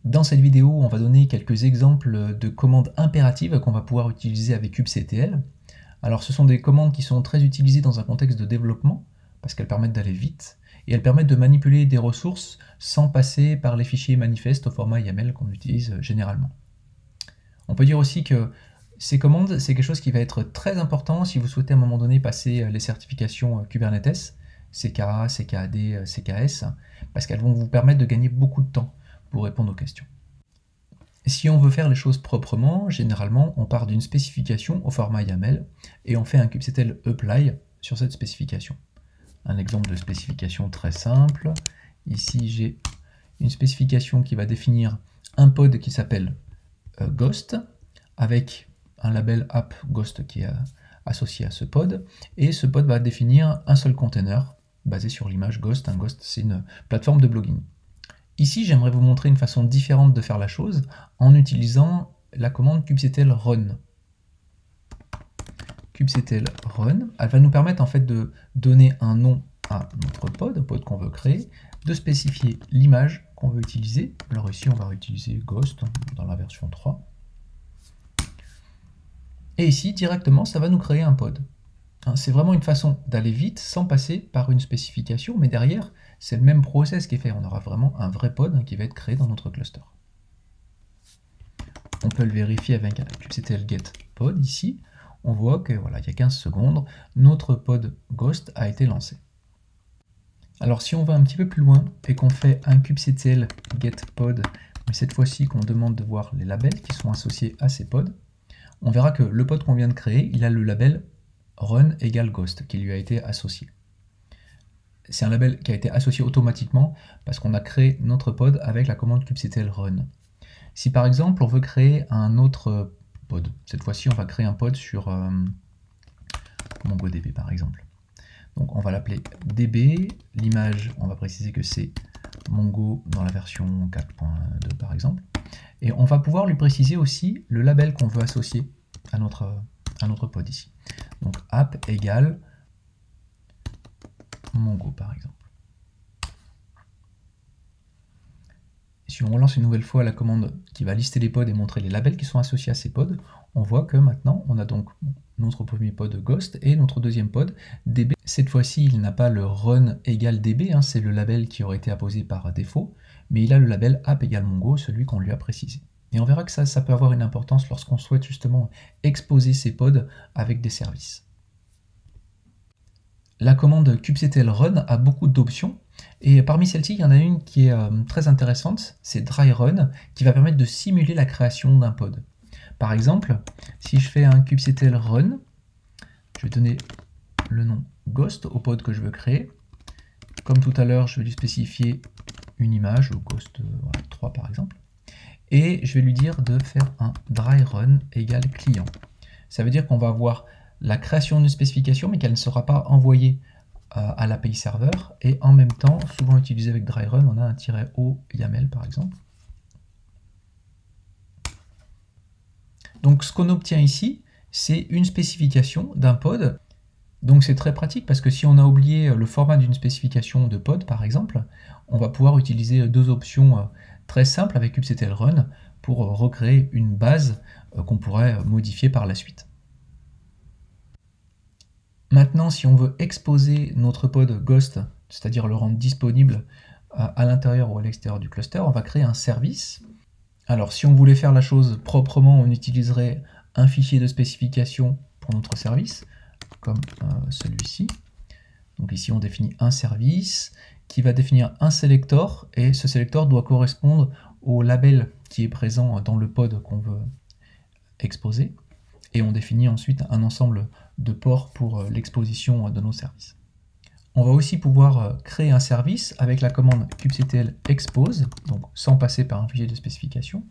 Dans cette vidéo, on va donner quelques exemples de commandes impératives qu'on va pouvoir utiliser avec kubectl. Alors ce sont des commandes qui sont très utilisées dans un contexte de développement, parce qu'elles permettent d'aller vite, et elles permettent de manipuler des ressources sans passer par les fichiers manifestes au format YAML qu'on utilise généralement. On peut dire aussi que ces commandes, c'est quelque chose qui va être très important si vous souhaitez à un moment donné passer les certifications Kubernetes, CKA, CKAD, CKS, parce qu'elles vont vous permettre de gagner beaucoup de temps pour répondre aux questions. Si on veut faire les choses proprement, généralement on part d'une spécification au format YAML et on fait un kubectl apply sur cette spécification. Un exemple de spécification très simple, ici j'ai une spécification qui va définir un pod qui s'appelle Ghost, avec un label app Ghost qui est associé à ce pod, et ce pod va définir un seul container basé sur l'image Ghost. Un Ghost, c'est une plateforme de blogging. Ici, j'aimerais vous montrer une façon différente de faire la chose en utilisant la commande kubectl run. Kubectl run, elle va nous permettre en fait de donner un nom à notre pod, au pod qu'on veut créer, de spécifier l'image qu'on veut utiliser. Alors ici, on va utiliser Ghost dans la version 3. Et ici, directement, ça va nous créer un pod. C'est vraiment une façon d'aller vite sans passer par une spécification, mais derrière, c'est le même process qui est fait. On aura vraiment un vrai pod qui va être créé dans notre cluster. On peut le vérifier avec un kubectl get pod ici. On voit que voilà, il y a 15 secondes, notre pod Ghost a été lancé. Alors si on va un petit peu plus loin et qu'on fait un kubectl get pod, mais cette fois-ci qu'on demande de voir les labels qui sont associés à ces pods, on verra que le pod qu'on vient de créer, il a le label run égale ghost qui lui a été associé. C'est un label qui a été associé automatiquement parce qu'on a créé notre pod avec la commande kubectl run. Si par exemple on veut créer un autre pod, cette fois-ci on va créer un pod sur MongoDB par exemple. Donc on va l'appeler DB, l'image on va préciser que c'est Mongo dans la version 4.2 par exemple, et on va pouvoir lui préciser aussi le label qu'on veut associer à notre pod ici. Donc app égale Mongo par exemple. Si on relance une nouvelle fois la commande qui va lister les pods et montrer les labels qui sont associés à ces pods, on voit que maintenant on a donc notre premier pod Ghost et notre deuxième pod DB. Cette fois-ci, il n'a pas le run égale DB, c'est le label qui aurait été apposé par défaut, mais il a le label app égale Mongo, celui qu'on lui a précisé. Et on verra que ça peut avoir une importance lorsqu'on souhaite justement exposer ces pods avec des services. La commande kubectl run a beaucoup d'options, et parmi celles-ci, il y en a une qui est très intéressante, c'est dry run, qui va permettre de simuler la création d'un pod. Par exemple, si je fais un kubectl run, je vais donner le nom Ghost au pod que je veux créer. Comme tout à l'heure, je vais lui spécifier une image, Ghost 3 par exemple, et je vais lui dire de faire un dry run égale client. Ça veut dire qu'on va avoir la création d'une spécification, mais qu'elle ne sera pas envoyée à l'API serveur, et en même temps, souvent utilisé avec dry run, on a un -o YAML par exemple. Donc ce qu'on obtient ici, c'est une spécification d'un pod. Donc c'est très pratique parce que si on a oublié le format d'une spécification de pod par exemple, on va pouvoir utiliser deux options très simples avec kubectl run pour recréer une base qu'on pourrait modifier par la suite. Maintenant, si on veut exposer notre pod Ghost, c'est-à-dire le rendre disponible à l'intérieur ou à l'extérieur du cluster, on va créer un service. Alors si on voulait faire la chose proprement, on utiliserait un fichier de spécification pour notre service, comme celui-ci. Donc ici on définit un service qui va définir un selector, et ce selector doit correspondre au label qui est présent dans le pod qu'on veut exposer, et on définit ensuite un ensemble de ports pour l'exposition de nos services. On va aussi pouvoir créer un service avec la commande kubectl expose, donc sans passer par un fichier de spécification.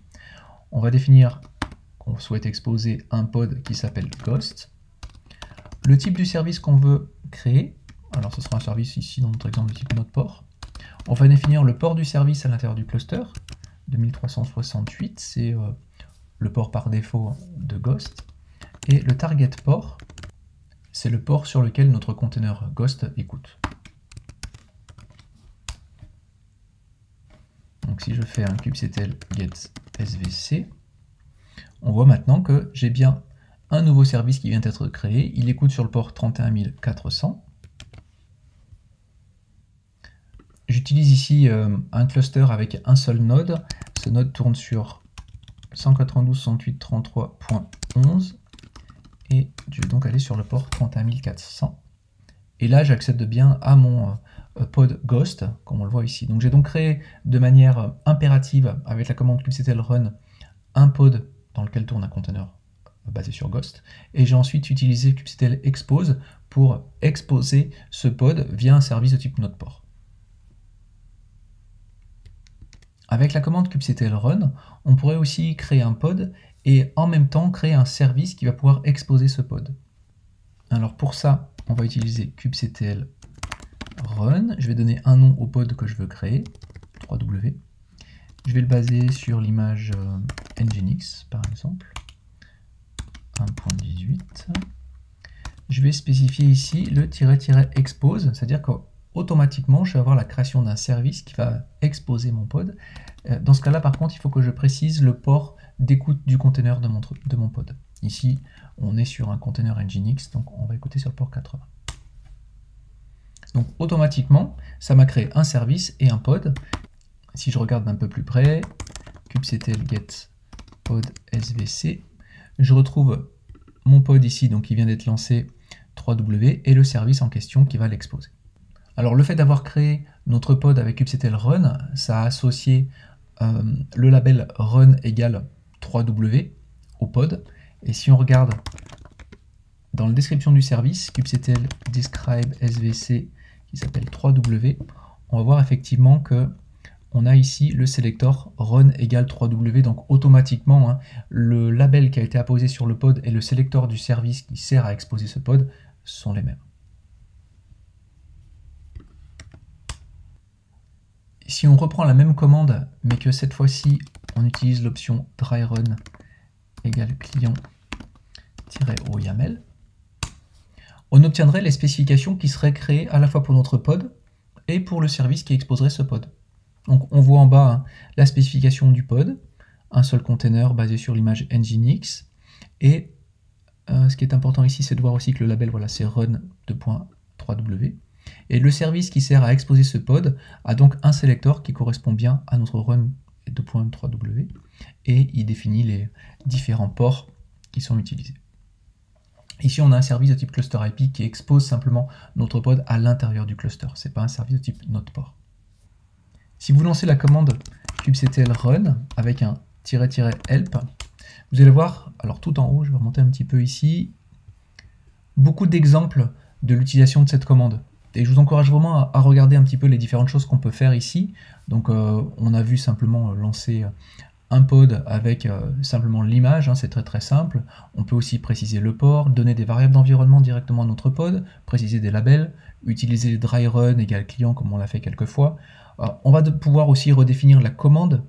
On va définir qu'on souhaite exposer un pod qui s'appelle Ghost. Le type du service qu'on veut créer, alors ce sera un service ici dans notre exemple de type node port. On va définir le port du service à l'intérieur du cluster, 2368, c'est le port par défaut de Ghost. Et le target port, c'est le port sur lequel notre container Ghost écoute. Donc Donc si je fais un kubectl get svc, on voit maintenant que j'ai bien un nouveau service qui vient d'être créé. Il écoute sur le port 31400. J'utilise ici un cluster avec un seul node. Ce node tourne sur 192.168.33.11 et je vais donc aller sur le port 31400. Et là, j'accède bien à mon pod Ghost, comme on le voit ici. Donc j'ai donc créé de manière impérative, avec la commande kubectl run, un pod dans lequel tourne un conteneur basé sur Ghost. Et j'ai ensuite utilisé kubectl expose pour exposer ce pod via un service de type nodeport. Avec la commande kubectl run, on pourrait aussi créer un pod et en même temps créer un service qui va pouvoir exposer ce pod. Alors pour ça, on va utiliser kubectl run. Je vais donner un nom au pod que je veux créer, 3W. Je vais le baser sur l'image Nginx, par exemple, 1.18. Je vais spécifier ici le --expose, c'est-à-dire qu'automatiquement, je vais avoir la création d'un service qui va exposer mon pod. Dans ce cas-là, par contre, il faut que je précise le port d'écoute du conteneur de mon pod. Ici, on est sur un conteneur Nginx, donc on va écouter sur le port 80. Donc automatiquement, ça m'a créé un service et un pod. Si je regarde d'un peu plus près, kubectl get pod svc, je retrouve mon pod ici, donc qui vient d'être lancé, 3W, et le service en question qui va l'exposer. Alors le fait d'avoir créé notre pod avec kubectl run, ça a associé le label run égale 3W au pod. Et si on regarde dans la description du service, kubectl describe svc qui s'appelle 3W, on va voir effectivement que on a ici le sélecteur run égale 3W, donc automatiquement, le label qui a été apposé sur le pod et le sélecteur du service qui sert à exposer ce pod sont les mêmes. Si on reprend la même commande, mais que cette fois-ci, on utilise l'option dry run égale client-o YAML, on obtiendrait les spécifications qui seraient créées à la fois pour notre pod et pour le service qui exposerait ce pod. Donc on voit en bas la spécification du pod, un seul container basé sur l'image Nginx, et ce qui est important ici, c'est de voir aussi que le label, voilà, c'est run.3w, et le service qui sert à exposer ce pod a donc un sélecteur qui correspond bien à notre run.3w, et il définit les différents ports qui sont utilisés. Ici, on a un service de type cluster IP qui expose simplement notre pod à l'intérieur du cluster. Ce n'est pas un service de type nodeport. Si vous lancez la commande kubectl run avec un --help, vous allez voir, alors tout en haut, je vais remonter un petit peu ici, beaucoup d'exemples de l'utilisation de cette commande. Et je vous encourage vraiment à regarder un petit peu les différentes choses qu'on peut faire ici. Donc on a vu simplement lancer un pod avec simplement l'image, c'est très simple. On peut aussi préciser le port, donner des variables d'environnement directement à notre pod, préciser des labels, utiliser dry run égale client comme on l'a fait quelques fois. On va pouvoir aussi redéfinir la commande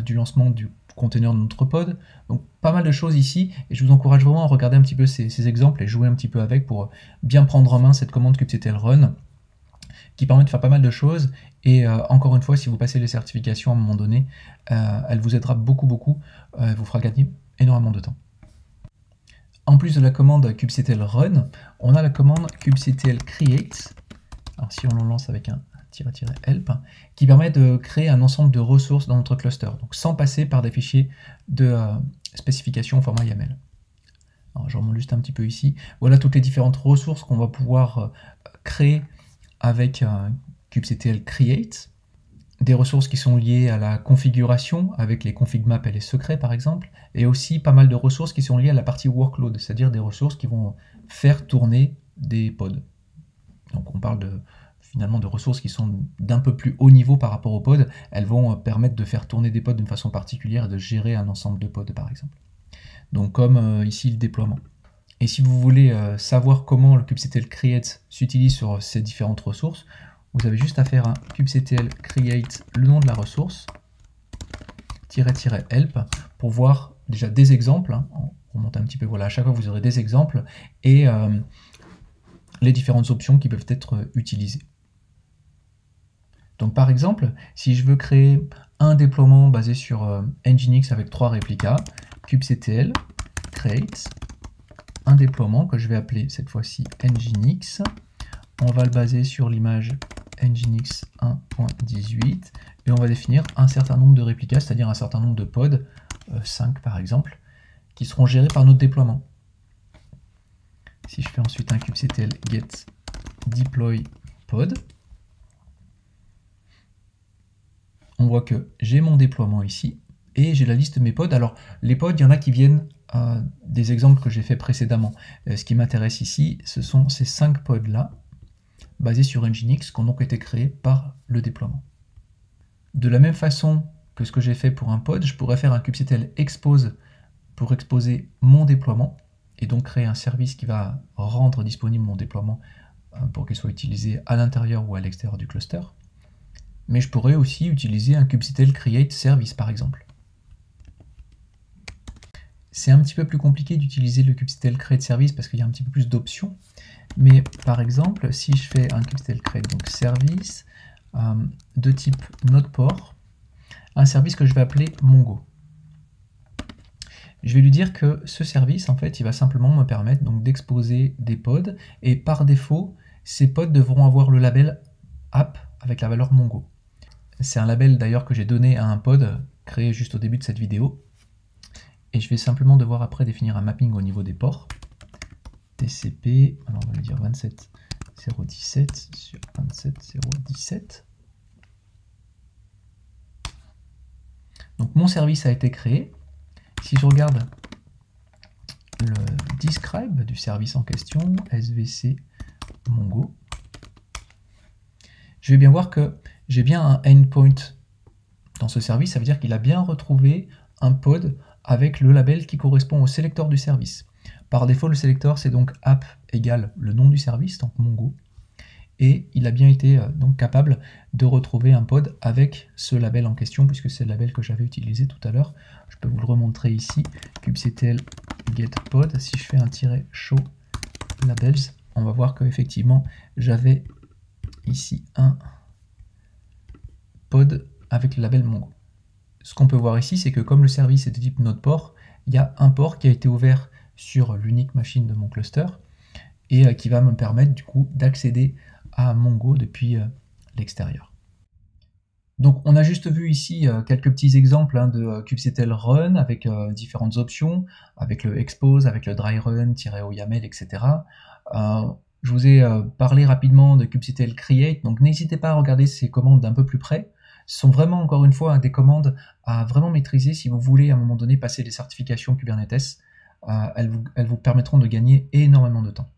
du lancement du conteneur de notre pod. Donc pas mal de choses ici, et je vous encourage vraiment à regarder un petit peu ces exemples et jouer un petit peu avec pour bien prendre en main cette commande kubectl run, qui permet de faire pas mal de choses, et encore une fois, si vous passez les certifications à un moment donné, elle vous aidera beaucoup, elle vous fera gagner énormément de temps. En plus de la commande kubectl run, on a la commande kubectl create, alors si on le lance avec un --help, qui permet de créer un ensemble de ressources dans notre cluster, donc sans passer par des fichiers de spécification au format YAML. Alors, je remonte juste un petit peu ici. Voilà toutes les différentes ressources qu'on va pouvoir créer avec kubectl create. Des ressources qui sont liées à la configuration, avec les config maps et les secrets par exemple, et aussi pas mal de ressources qui sont liées à la partie workload, c'est-à-dire des ressources qui vont faire tourner des pods. Donc on parle finalement de ressources qui sont d'un peu plus haut niveau par rapport aux pods. Elles vont permettre de faire tourner des pods d'une façon particulière et de gérer un ensemble de pods par exemple. Donc comme ici le déploiement. Et si vous voulez savoir comment le kubectl create s'utilise sur ces différentes ressources, vous avez juste à faire un kubectl create le nom de la ressource, --help, pour voir déjà des exemples. On remonte un petit peu, voilà, à chaque fois vous aurez des exemples et les différentes options qui peuvent être utilisées. Donc par exemple, si je veux créer un déploiement basé sur Nginx avec 3 réplicas, kubectl, create, un déploiement que je vais appeler cette fois-ci Nginx. On va le baser sur l'image Nginx 1.18 et on va définir un certain nombre de réplicas, c'est-à-dire un certain nombre de pods, 5 par exemple, qui seront gérés par notre déploiement. Si je fais ensuite un kubectl get deploy pod, on voit que j'ai mon déploiement ici et j'ai la liste de mes pods. Alors les pods, il y en a qui viennent des exemples que j'ai fait précédemment. Ce qui m'intéresse ici, ce sont ces 5 pods là, basés sur Nginx, qui ont donc été créés par le déploiement. De la même façon que ce que j'ai fait pour un pod, je pourrais faire un kubectl expose pour exposer mon déploiement et donc créer un service qui va rendre disponible mon déploiement pour qu'il soit utilisé à l'intérieur ou à l'extérieur du cluster. Mais je pourrais aussi utiliser un kubectl create service par exemple. C'est un petit peu plus compliqué d'utiliser le kubectl create service parce qu'il y a un petit peu plus d'options. Mais par exemple, si je fais un kubectl create donc service de type node-port, un service que je vais appeler Mongo. Je vais lui dire que ce service, en fait, il va simplement me permettre donc d'exposer des pods et par défaut, ces pods devront avoir le label app avec la valeur Mongo. C'est un label d'ailleurs que j'ai donné à un pod créé juste au début de cette vidéo. Et je vais simplement devoir après définir un mapping au niveau des ports. TCP, alors on va lui dire 27017 sur 27017. Donc mon service a été créé. Si je regarde le describe du service en question, SVC Mongo, je vais bien voir que j'ai bien un endpoint dans ce service. Ça veut dire qu'il a bien retrouvé un pod avec le label qui correspond au sélecteur du service. Par défaut, le sélecteur, c'est donc app égale le nom du service, donc Mongo. Et il a bien été donc capable de retrouver un pod avec ce label en question, puisque c'est le label que j'avais utilisé tout à l'heure. Je peux vous le remontrer ici, kubectl get pod. Si je fais un -show labels, on va voir qu'effectivement, j'avais ici un pod avec le label Mongo. Ce qu'on peut voir ici, c'est que comme le service est de type node-port, il y a un port qui a été ouvert sur l'unique machine de mon cluster et qui va me permettre du coup d'accéder à Mongo depuis l'extérieur. Donc on a juste vu ici quelques petits exemples de kubectl run avec différentes options, avec le expose, avec le dry run, -o YAML, etc. Je vous ai parlé rapidement de kubectl create, donc n'hésitez pas à regarder ces commandes d'un peu plus près. Ce sont vraiment, encore une fois, des commandes à vraiment maîtriser si vous voulez à un moment donné passer les certifications Kubernetes. Elles vous permettront de gagner énormément de temps.